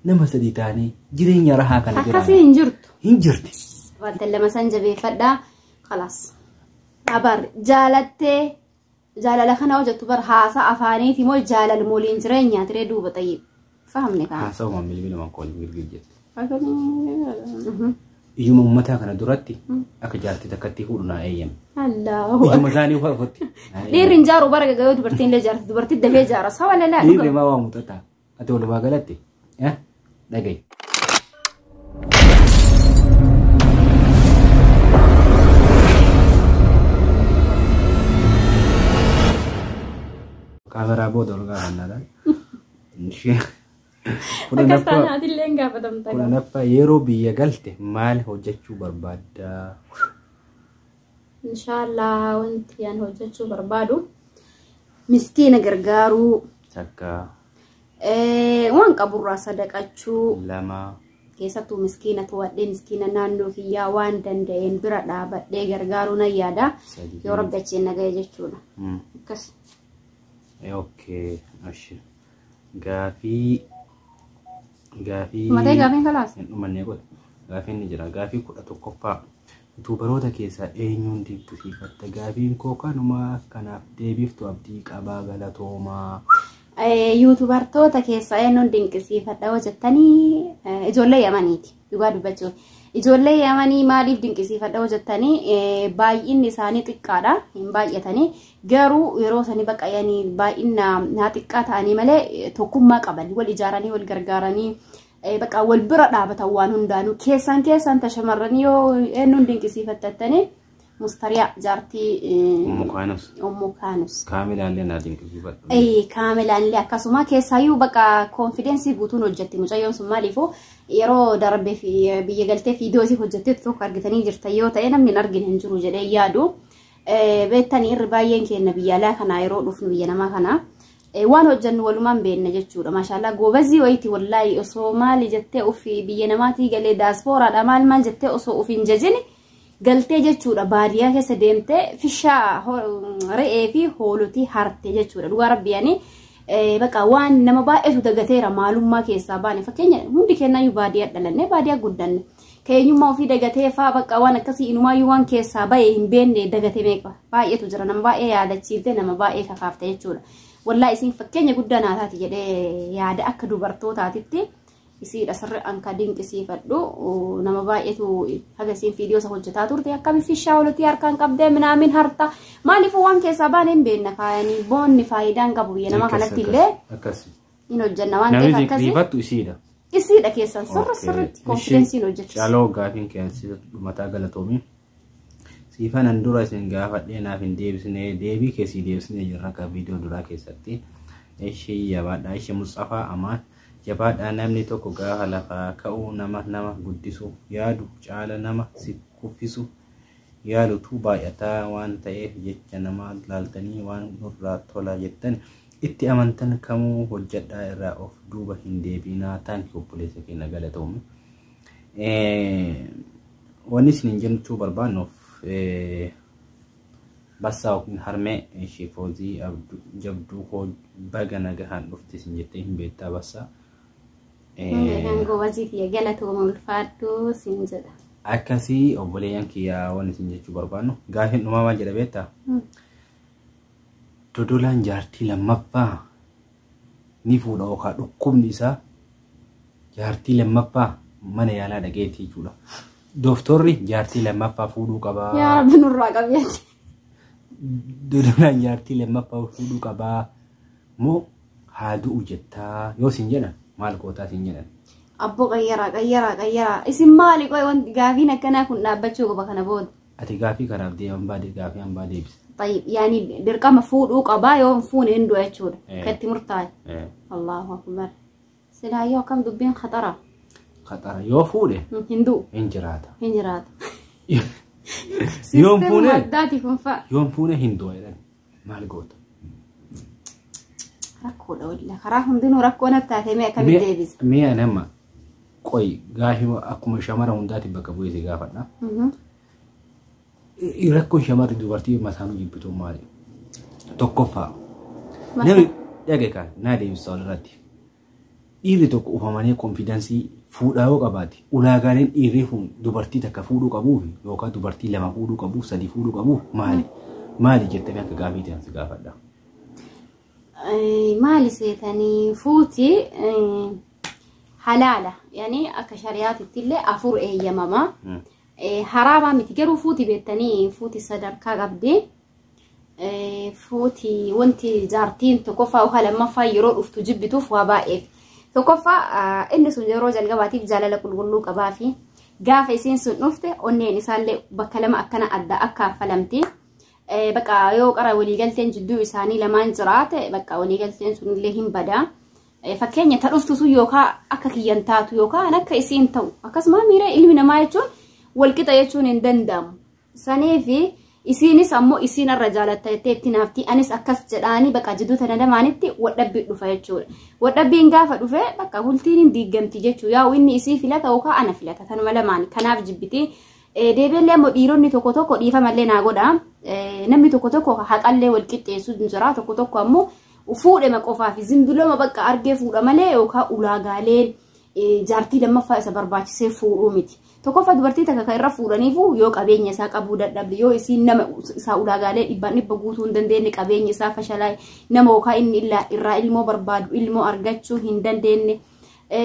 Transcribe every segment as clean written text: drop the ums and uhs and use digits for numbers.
nama sadii taanii jireenya rahaa kana jira. Akkasii hin jirtu. Hin jirti. Wanta lama san jabeeffadhaa khalaas. Abar jaalattee jaalala kana hojjettu bar haasa afaaniiti moo jaalala mooliin jireenya tiree duuba tayyib. Fahamne kana. Haasa uumaan bilbila mankoon mirgirjetti. Iyyuma uummataa kana duratti akka jaartii takkatti fuudhunaa eeyyame. Allahu. Iyyuma isaanii uffatti. Dhiirri hin jaaru bara gagayoo dubartiin illee jaarti dubartii dafee jaara sawa lalaa. Dhiirri maa waa mutataa ati walumaa galatti dhagaye. Kamera booda ol gaafannaadhaan. Kunanaffa yeroo biyya galte maal hojjechuu barbaadda? Inshallah wanti aan hojjechuu barbaadu miskiina gargaaruu. Takka. Waan qaburraa sadaqachuu. Lama. Keessattuu miskiina tuwadhee miskiina naannoo kiyyaa waan danda'een bira dhaabadhee gargaaruu nan yaada. Yoo rabbi achiin nagaya jechuudha. Akkas. Okay, ashi. Gaafii gaafiin kalaas. Dhumannee godha. Gaafiin ni jira. Gaafii 11ffaa. Yuutuubaroota keessaa eenyuun dinqisiifatta? Gaafiin koo kanuma kanaaf deebiftu abdii qabaa galatoomaa. Yuutuubartoota keessaa eenyuun dinqisiifadha hojjettanii ijoollee Yamaniiti. Dhugaa dubbachuuf. Ijoollee Yamanii maaliif dinqisiifadha hojjettanii baay'inni isaanii xiqqaadha. Hin baay'atanii garuu yeroo sanii baqayanii baay'ina haa xiqqaa ta'anii malee tokkummaa qaban wal ijaaranii wal gargaaranii baqa wal bira dhaabatan waan hundaanuu keessan tashamarranii yoo eenyuun dinqisiifattanii mustariyaa jaartii Ummu Kaanus. Kaamilaallee naa dinqisiifadhu. Kaamilaallee akkasuma keessaayyuu baqa konfidensii guutuun hojjetti mucayyoon sun maaliifuu yeroo darbee fi biyya galtee fiidiyoo isii hojjettee tokko argitanii jirtan yoo ta'e namni hin argine hin jiru jedhee yaadu. Beektanii irri baay'een keenya biyya alaa kanaa yeroo dhufnu biyya namaa kanaa waan hojjennu walumaan beekna jechuudha. Maashaallah goobazii wayiiti wallaahi osoo maali jettee ofii biyya namaatii galee daaspooraadha maal jettee osoo ofiin jajini galtee jechuudha. Baadiyyaa keessa deemtee fishaa re'ee fi hoolotii harte jechuudha. Dhugaa rabbiyaanii baqa waan nama baay'eetu dagateera maalummaa keessaa baane. Fakkeenya hundi keenyayyuu baadiyyaa dhalanne baadiyyaa guddanne. Keenyummaa ofii dagatee faa baqa waan akkasii inumaayyuu waan keessaa baay'ee hin beekne dagatee meeqa baay'eetu jira nama baay'ee yaadachiiftee nama baay'ee kakaafte jechuudha. Wallaahi isin fakkeenya guddaa naataati jedhee yaada akka dubartootaatitti isiidha sirri anka dinqisiifadhu nama baay'eetu haga isiin fiidiyoo isa hojjetaa turte akkami fishaa hoolotii harkaan qabdee minaamin harta maaliifuu waan keessaa baane hin beekna kaayanii boonni faayidaan qabu biyya nama kanatti illee hin hojjenna waan ta'eef akkasii. Isiidha keessan sirriitti konfidensiin hojjechiisa. Caaloo gaafiin keessatti dhumataa galatoomi. Siifanan dura isin gaafadhee naaf hin deebisne deebii keessii deebisnee jirra akka viidiyoo duraa keessatti. Ishee jabaadhaa ishee Mustaafaa Amaan jabaadhaa namni tokko gaafa lafaa ka'uu nama guddisu yaadu caala nama si kuffisu yaadutu baay'ataa waan ta'eef jecha nama laaltanii waan nurraa tola jettan. Itti amantan kamuu hojjedhaa irraa of duuba hin deebinaa taanki obboleessa keenya galatoomi. Wanni isin jechuu barbaannuuf bassaa yookiin harmee ishee Foozii jabduu koo baga nagahaan dhufte isin jettee hin beektaa bassaa. Goobazii fi galatooma ulfaadhu sin jedha. Akkasii obboleeyyan kiyyaa wanni isin jechuu barbaannu gaafiin dhumaa maal jedha beektaa? Dodolaan jaartii lammaffaa ni fuudha yookaan dhukkubni isaa jaartii lammaffaa mana yaalaa dhageetti jechuudha. Dooftorri jaartii lammaffaa fuudhuu qabaa. Yaa Rabbi nurraa qabeeti. Dodolaan jaartii lammaffaa fuudhuu qabaa moo haa du'u jettaa yoo sin jedhan maal gootaa sin jedhan. Abboo qayyaraa isin maali qoy wanti gaafiin akkanaa kun dhaabbachuu qaba kana booda. Ati gaafii kanaaf deeman baadee gaafii hambaa deebisa. طيب يعني درقم فود وقبا يوم فون هندو أشود كنت مرتاح الله أكبر سلايو كم دبين خطرة يو فوده هندو هنجرات يوم فونه داتي كنفا يوم فونه هندو أيضا ما لقوت ركو ولا خراهم دينو ركو أنا بتاعتي مية كم ديفيز مية نما كوي غاهي أكو شمارة هنداتي بكبوي زي غافتنا Irakkoon shamarri dubartii mataan jibbitu maali? Tokkoffaa. Namni dhageekaa naa deebisa walirratti. dhiirri tokko ufamanii konfidensii fuudhaa yoo qabaate ulaagaaleen dhiirri kun dubartii takka fuudhuu qabuuf yookaan dubartii lama fuudhuu qabuuf sadii fuudhuu qabuuf maali jettanii akka gaafii ta'an si gaafadha. Maali seetanii fuuti halaala yani akka shari'aatitti illee afur eeyyamama. Haraama miti garuu fuuti beektanii fuuti sadarkaa qabdi. Fuuti wanti jaartiin tokkoffaa yookaan lammaffaa yeroo dhuftu jibbituuf waa baay'eef. Tokkoffaa inni sun yeroo jalqabaatiif jaalala qulqulluu qabaa fi gaafa isiin sun dhufte onneen isaallee bakka lama akkana adda akka affalamti. Bakka yoo qara waliigalteen jidduu isaanii lamaan jiraate bakka waliigalteen sun illee hin badaa. Fakkeenya ta dhuftu sun yookaan akka kiyyan taatu yookaan akka isiin ta'u akkasuma miira ilmi namaa jechuun walqixa jechuun hin danda'amu. Saniifi isiinis ammoo isiin irra jaalattee itti naafti anis akkas jedhaanii bakka jidduu tana lamaanitti wadhabbii dhufa jechuudha. Wadhabbiin gaafa dhufe bakka bultiin hin diigamti jechuudha. Yaa inni isii filata yookaan ana filata tanuma lamaan kanaaf jibbiti. Deebiillee ammoo dhiironni tokko tokko dhiifamallee naa godha. Namni tokko tokko haqallee wal qixxeessu jira tokko tokko ammoo fuudhama qofaa fi zimbilooma bakka argee fuudha malee yookaan ulaagaaleen jaartii lammaffaa isa barbaachisee fuudhuu miti. Tokkoffaa dubartii takka irra fuudhaniifu yoo qabeenya isaa qabuu dadhabde yoo isiin nama isaa ulaagaalee dhibba guutuu hin dandeenye qabeenya isaa fashalaa'e nama yookaan inni irraa ilmoo barbaadu ilmoo argachuu hin dandeenye.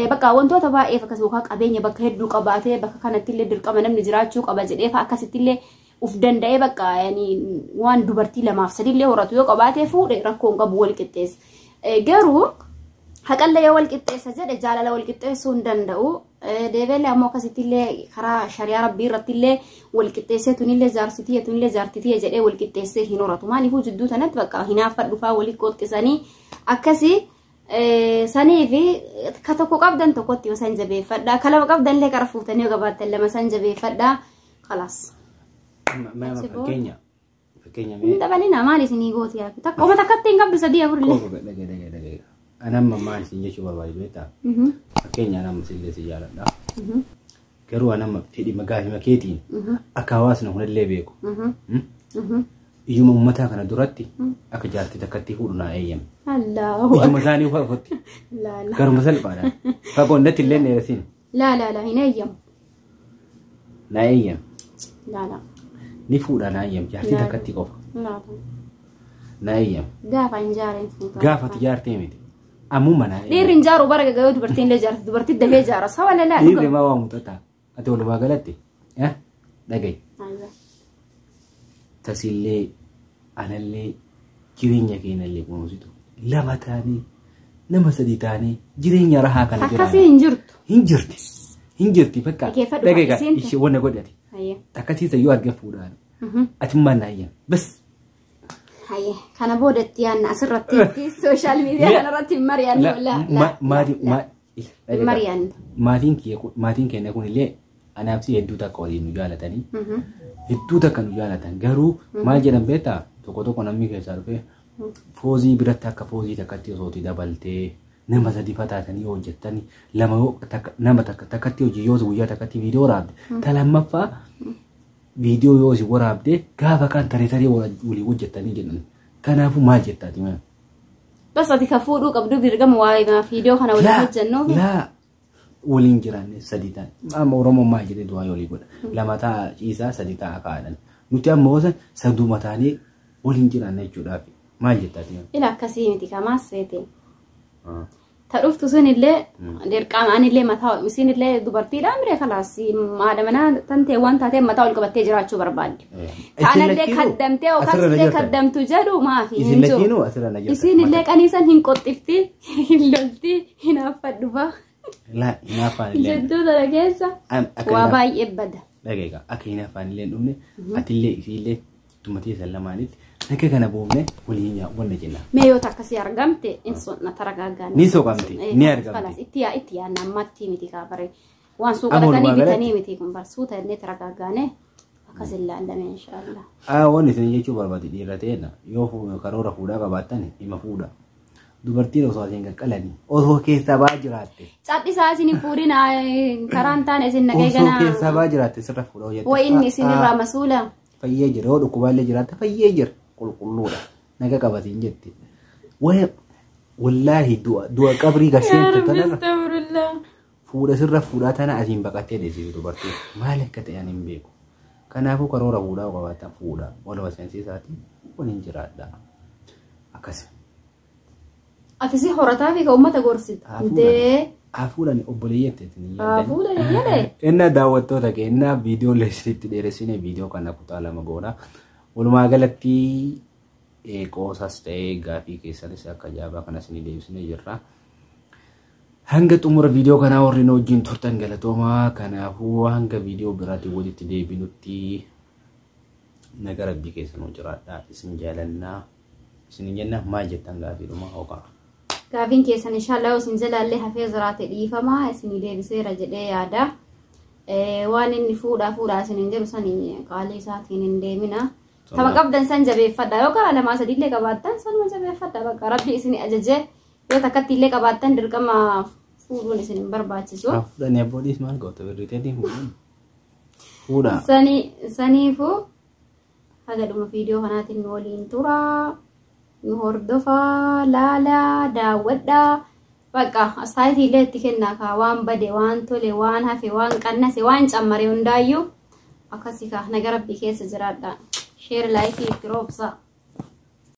Bakka wantoota baay'eef akkasuma yookaan qabeenya bakka hedduu qabaatee bakka kanatti illee dirqama namni jiraachuu qaba jedhee akkasitti illee uf danda'ee bakka waan dubartii lamaaf sadillee horatu yoo qabaatee fuudhe rakkoon qabu wal qixxeessa. Garuu haqallee yoo wal qixxeessa jedhe jaalala wal qixxeessuu hin danda'u. Deebiillee ammoo akkasitti illee karaa shari'aa rabbii irratti illee wal qixxeessee tunillee jaartitii jedhee wal qixxeessee hin horatu. Maaliifuu jidduu tanatti bakka hinaaffaa dhufaa walii qoxxisanii akkasii saniifi ka tokko qabdan tokkotti yoo san jabeeffadha. Ka lama qabdan illee qara fuutanii yoo qabaattan lama san jabeeffadha. Kalaas. Fakkeenya. Dabalina maali isinii gooti yaa takka takkatti hin qabdu sadii afur illee. Anamma maal isin jechuu barbaadu beektaa? Fakkeenya anamma sillee si jaaladha. Garuu anamma fedhii magaafima keetiin akka hawaasni hunallee beeku. Iyyuma uummataa kana duratti akka jaartii takkatti fuudhu naa eeyyame. Iyyuma isaanii uffatti. Garuma salphaadhaan. Fagoonnatti illee neerasiin. Laa hin eeyyamu. Naa eeyyame. Laa. Ni fuudha naa eeyyame jaartii takkatti qofa. Naa eeyyame. Gaafa hin jaareen fuudha. Gaafa ti jaartee miti. Ammuma naa eeyyame. Dhiirri hin jaaru bara gagayoo dubartiin illee jaarti dubartii dafee jaara sawa lalaa. Dhiirri maa waa mutataa ati walumaa galatti dhagayi. Tasillee anallee jireenya keenyallee kunuunsitu lama taanee nama sadii taanee jireenya rahaa kana jira. Akkasii hin jirtu. Hin jirti bakka dhagayigaa ishee wanna godhate. Akkasiisa yoo arge fuudhaan atummaan naayyan bas. Kana boodatti yaanna asirratti sooshaal miidiyaa kanarratti mari'anne. Maatiin keenya kunillee anaabsi hedduu takka waliin nu jaalatanii hedduu takka nu jaalatan garuu maal jedhan beektaa tokko tokko namni keessaa dhufee foozii biratti akka foozii takkatti osooti dabaltee nama sadii fataatanii hojjettanii nama takkatti hojii yoo guyyaa takkatti viidiyoo waraabde ta lammaffaa viidiyoo yoo si waraabde gaafa kan taree walii hojjettanii jedhan kanaafuu maal jettaati maa. Bas ati ka fuudhuu qabdu dirqama waa'ee viidiyoo kana waliin hojjennuuf. Laa waliin jiraanne sadii ta'an amma Oromoo maal jedhee du'aa olii godha lama ta'a ciisaa sadii ta'a kaa'adhan nuti amma hosan saduma taanee waliin jiraanne jechuudhaaf maal jettaati. Ila akkasii miti kamaas seete. Ta dhuftu sunillee dirqamaan illee mataa isinillee dubartiidhaan miree kalaas haadha manaa tantee waan taateen mataa ol qabattee jiraachuu barbaadde. Kaanallee kaddamtee yookaas kaddamtu jedhu maafi hin jiru. Isinillee qaniisan hin qoxxifti hin lolti hin affadhufa. Jidduu tana keessa waa baay'ee bada. Dhageegaa akka hin afaanillee dhumne atillee isiillee tumatee san lamaanitti akka kana boofne waliin wanna jenna. Mee yoo akkasii argamte in sonna taragaaggaane. Ni soqamti ni argamti. Itti yaadna ammatti miti kaafare waan suuqa dhaqanii bitanii miti kun barsuuta inni taragaaggaane akkas ilaalame inshaallah. Wanni isin jechuu barbaade dhiirra ta'edha yoo karoora fuudhaa qabaattan hima fuudha. Dubartiin osoo asiin qaqqalanii osoo keessa baa jiraatte. Cadhisaa isin fuudhin karaan taane isin nagee ganaa. Osoo keessa baa jiraatte sirra fuudha hojjette. Waa inni isin irraa masuula. Fayyee jira yoo dhukkubaallee jiraatte fayyee jira qulqulluudha naga qabatiin jetti. والله دوا قبري قسيت تنا استغفر الله فودا سر فودا تنا أزين بقتي ديسي دوبرتي مالك كتياني مبيكو كان أبو كرورا فودا وقواتا فودا ولا وسنسي ساتي وننجرات دا أكسي أتسي حرطا فيك أمة غورسيد أفولاني أبولية تتني أفولاني يلي إننا دعوتو تك إننا فيديو لسيت ديرسيني فيديو كنا كتالا مغورا ولما قالتي قوساس تاي غافي كيسالي ساكا جابا كنا سني ديبسيني جرا هنگت عمر فيديو كنا ورينو جين تورتن غلطوما كنا هو هنگ فيديو براتي ودي ديبينوتي نغرب بي كيسانو جرادا اسم جالنا سني جنة ما جتن غافي لما هوكا كافين كيسان إن شاء الله وسنزل اللي حفيظ راتي الإيفما اسمي دي بسيرة جدي يادا وان إني فودا سننجر سني قالي ساتين ديمنا تما قبدا سنجبي فدا يوكا على ما سديد لك باتن سن ما جبي فدا بقى ربي اسني أججة يو تكتي لك باتن دركما فودو نسني برباتشو فودا نيبودي اسمان قوتو بريتي فودا سني فو هذا دوما فيديو هناتي نولين تورا نهردفا لا داودا بقى أستاذي ليه تكنا كوان بدي وان تولي وان هفي وان كنسي وان جمري وندايو أكاسيكا نجرب بكيس جراد شير لايكي كروبسا